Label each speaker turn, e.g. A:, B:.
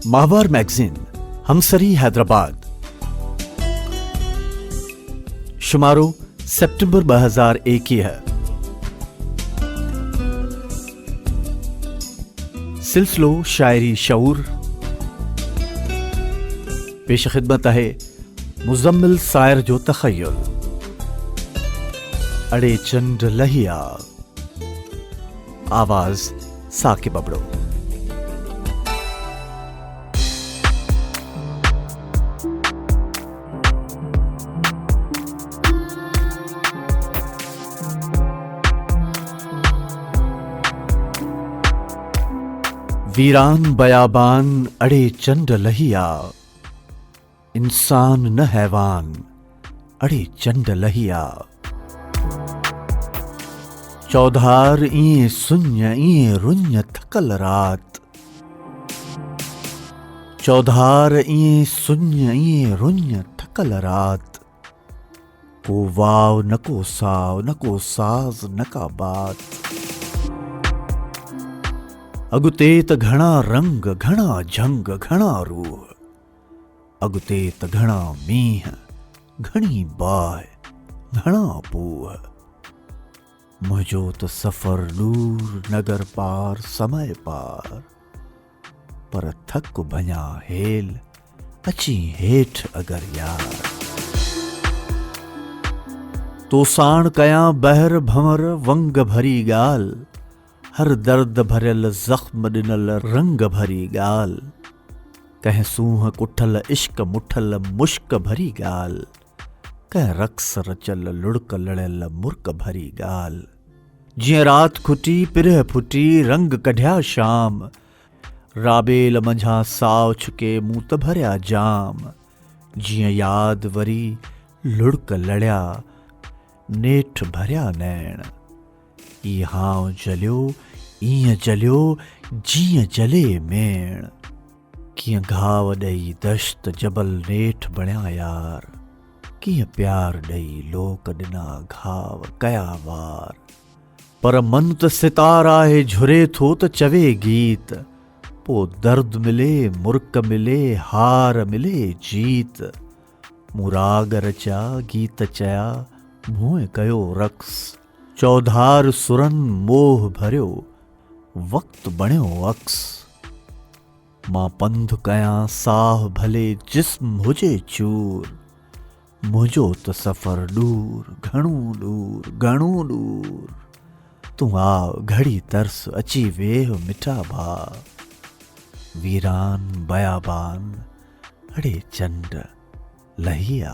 A: माहवार magazine हमसरी Hyderabad शुमारो September 2021 है। सिलसिलो शायरी शऊर पेश खिदमत है मुजम्मिल सायर जो तखय्युल अड़े चंड लहिया आवाज साकिब अबड़ो। वीरान बयाबान अड़े चंड लहिया, इंसान न हैवान अड़े चंड लहिया। चौधार इए सुन्य इए रुन्य थकल रात, चौधार इए सुन्य इए रुन्य थकल रात। को वाव न को साव न को साज न का बात। अगुते त घणा रंग घणा झंग घणा रूह, अगुते त घणा मींह घणी बाहि घणा पूह। मुझो त सफ़र दूर नगर पार समय पार, पर थक भञा हेल अची हेठ अगर यार। तो साण कयां बहर भंवर वंग भरी गाल, हर दर्द भरियल ज़ख्म ॾिनल रंग भरी गाल। कंहिं सूंह कुठल इश्क मुठल मुश्क भरी गाल, कंहिं रक्स रचल लुड़क लड़ियल मुर्क भरी गाल। जीअं रात खुटी पिरह फुटी रंग कढिया शाम, राबेल मंझां साव छुके मूं त भरिया जाम। जीअं याद वरी लुड़क लड़िया नेठ भरिया नैण, ई हाव जलियो ईअं जलियो जीअं जले मेण। कीअं घाव ॾेई दश्त जबल नेठ बणिया यार, कीअं प्यार ॾेई लोक ॾिना घाव कया वार। पर मन त सितार आहे झुरे थो त चवे गीत, पो दर्द मिले मुर्क मिले हार मिले जीत। मूं राग रचा गीत चया मुंहुं कयो रक्स, चौधार सुरन मोह भरियो वक्त बणियो अक्स। मां पंधु कयां साह भले जिस्म हुजे चूर, मुंहिंजो त सफ़र दूर घणो दूर घणो दूर। तूं आ घड़ी तरस अची वेह मिठा भाउ, वीरान बयाबान अड़े चंड लहिया।